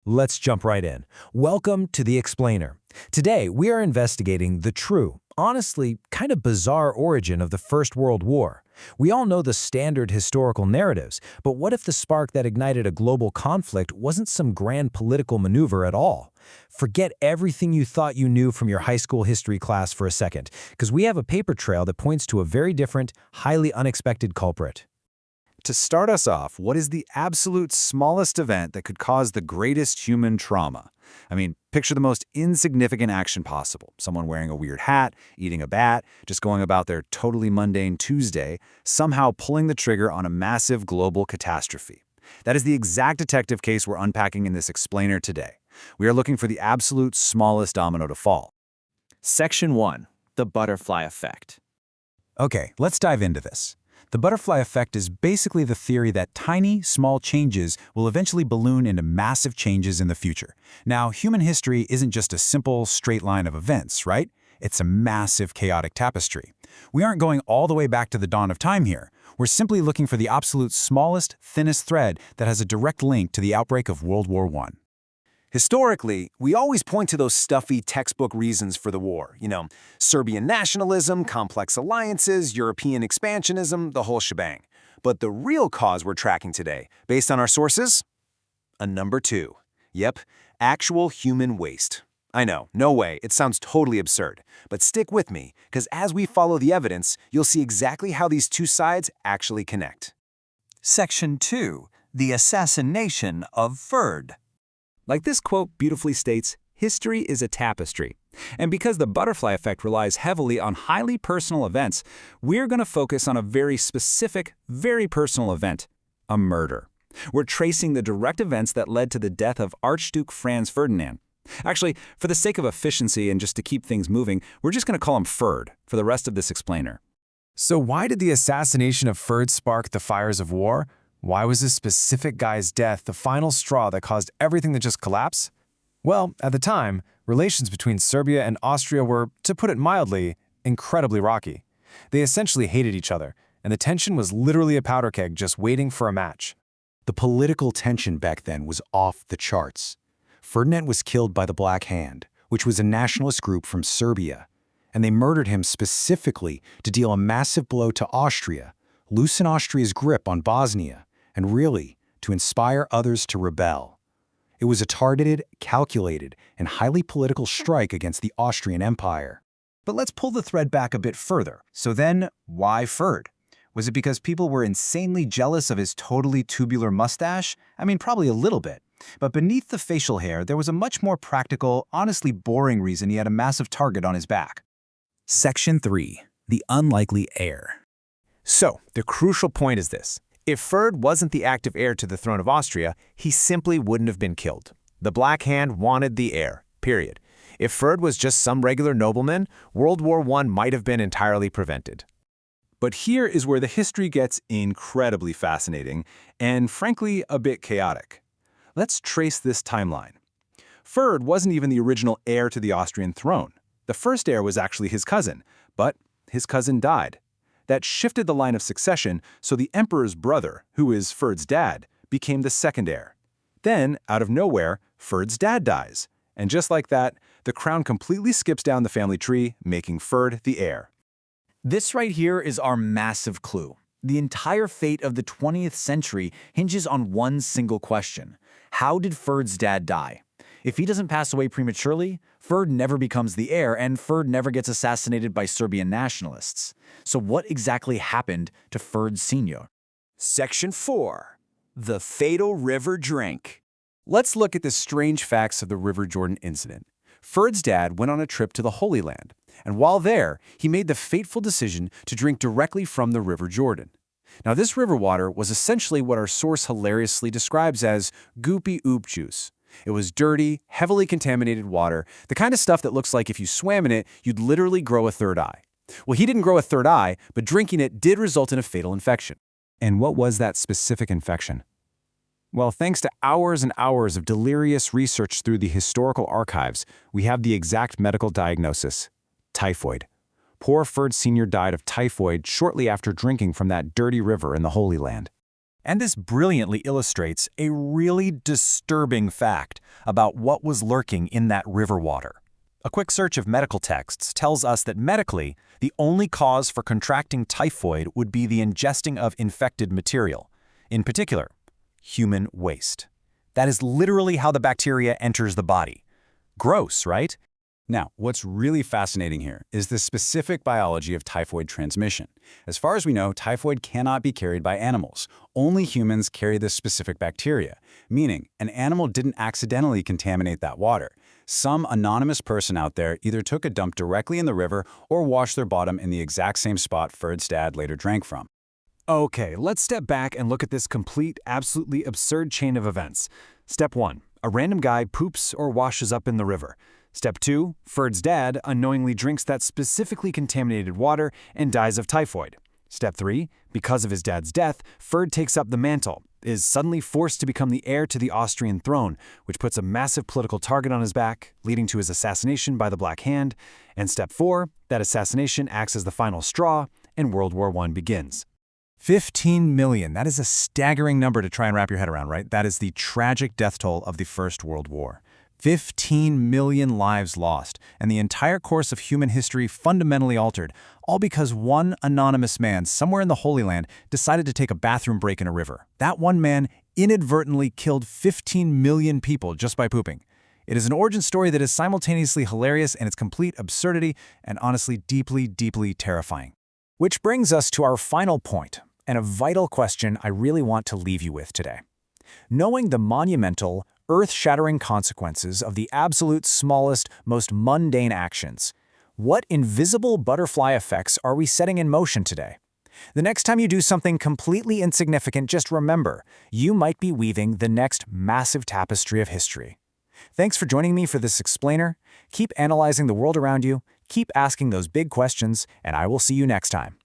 Let's jump right in. Welcome to The Explainer. Today, we are investigating the true, honestly, kind of bizarre origin of the First World War. We all know the standard historical narratives, but what if the spark that ignited a global conflict wasn't some grand political maneuver at all? Forget everything you thought you knew from your high school history class for a second, because we have a paper trail that points to a very different, highly unexpected culprit. To start us off, what is the absolute smallest event that could cause the greatest human trauma? Picture the most insignificant action possible. Someone wearing a weird hat, eating a bat, just going about their totally mundane Tuesday, somehow pulling the trigger on a massive global catastrophe. That is the exact detective case we're unpacking in this explainer today. We are looking for the absolute smallest domino to fall. Section 1. The Butterfly Effect. Okay, let's dive into this. The butterfly effect is basically the theory that tiny, small changes will eventually balloon into massive changes in the future. Now, human history isn't just a simple, straight line of events, right? It's a massive, chaotic tapestry. We aren't going all the way back to the dawn of time here. We're simply looking for the absolute smallest, thinnest thread that has a direct link to the outbreak of World War I. Historically, we always point to those stuffy textbook reasons for the war. Serbian nationalism, complex alliances, European expansionism, the whole shebang. But the real cause we're tracking today, based on our sources? A number 2. Yep, actual human waste. I know, no way, it sounds totally absurd. But stick with me, because as we follow the evidence, you'll see exactly how these two sides actually connect. Section 2. The Assassination of Ferd. Like this quote beautifully states, history is a tapestry. And because the butterfly effect relies heavily on highly personal events, we're going to focus on a very specific, very personal event, a murder. We're tracing the direct events that led to the death of Archduke Franz Ferdinand. Actually, for the sake of efficiency and just to keep things moving, we're just going to call him Ferd for the rest of this explainer. So why did the assassination of Ferd spark the fires of war? Why was this specific guy's death the final straw that caused everything to just collapse? Well, at the time, relations between Serbia and Austria were, to put it mildly, incredibly rocky. They essentially hated each other, and the tension was literally a powder keg just waiting for a match. The political tension back then was off the charts. Ferdinand was killed by the Black Hand, which was a nationalist group from Serbia, and they murdered him specifically to deal a massive blow to Austria, loosen Austria's grip on Bosnia, and really, to inspire others to rebel. It was a targeted, calculated, and highly political strike against the Austrian Empire. But let's pull the thread back a bit further. So then, why Ferd? Was it because people were insanely jealous of his totally tubular mustache? Probably a little bit. But beneath the facial hair, there was a much more practical, honestly boring reason he had a massive target on his back. Section 3. The Unlikely Heir. So, the crucial point is this. If Ferd wasn't the active heir to the throne of Austria, he simply wouldn't have been killed. The Black Hand wanted the heir, period. If Ferd was just some regular nobleman, World War I might have been entirely prevented. But here is where the history gets incredibly fascinating and, frankly, a bit chaotic. Let's trace this timeline. Ferd wasn't even the original heir to the Austrian throne. The first heir was actually his cousin, but his cousin died. That shifted the line of succession, so the emperor's brother, who is Ferd's dad, became the second heir. Then, out of nowhere, Ferd's dad dies. And just like that, the crown completely skips down the family tree, making Ferd the heir. This right here is our massive clue. The entire fate of the 20th century hinges on one single question. How did Ferd's dad die? If he doesn't pass away prematurely, Ferd never becomes the heir, and Ferd never gets assassinated by Serbian nationalists. So what exactly happened to Ferd Sr.? Section 4. The Fatal River Drink. Let's look at the strange facts of the River Jordan incident. Ferd's dad went on a trip to the Holy Land, and while there, he made the fateful decision to drink directly from the River Jordan. Now, this river water was essentially what our source hilariously describes as goopy oop juice. It was dirty, heavily contaminated water, the kind of stuff that looks like if you swam in it, you'd literally grow a third eye. Well, he didn't grow a third eye, but drinking it did result in a fatal infection. And what was that specific infection? Well, thanks to hours and hours of delirious research through the historical archives, we have the exact medical diagnosis: typhoid. Poor Ferd Sr. died of typhoid shortly after drinking from that dirty river in the Holy Land. And this brilliantly illustrates a really disturbing fact about what was lurking in that river water. A quick search of medical texts tells us that medically, the only cause for contracting typhoid would be the ingesting of infected material, in particular, human waste. That is literally how the bacteria enters the body. Gross, right? Now, what's really fascinating here is the specific biology of typhoid transmission. As far as we know, typhoid cannot be carried by animals. Only humans carry this specific bacteria, meaning an animal didn't accidentally contaminate that water. Some anonymous person out there either took a dump directly in the river or washed their bottom in the exact same spot Ferd's dad later drank from. Okay, let's step back and look at this complete, absolutely absurd chain of events. Step 1. A random guy poops or washes up in the river. Step 2. Ferd's dad unknowingly drinks that specifically contaminated water and dies of typhoid. Step 3. Because of his dad's death, Ferd takes up the mantle, is suddenly forced to become the heir to the Austrian throne, which puts a massive political target on his back, leading to his assassination by the Black Hand. And Step 4. That assassination acts as the final straw, and World War I begins. 15 million. That is a staggering number to try and wrap your head around, right? That is the tragic death toll of the First World War. 15 million lives lost, and the entire course of human history fundamentally altered, all because one anonymous man somewhere in the Holy Land decided to take a bathroom break in a river. That one man inadvertently killed 15 million people just by pooping. It is an origin story that is simultaneously hilarious in its complete absurdity and honestly deeply, deeply terrifying. Which brings us to our final point, and a vital question I really want to leave you with today. Knowing the monumental, earth-shattering consequences of the absolute smallest, most mundane actions, what invisible butterfly effects are we setting in motion today? The next time you do something completely insignificant, just remember, you might be weaving the next massive tapestry of history. Thanks for joining me for this explainer. Keep analyzing the world around you, keep asking those big questions, and I will see you next time.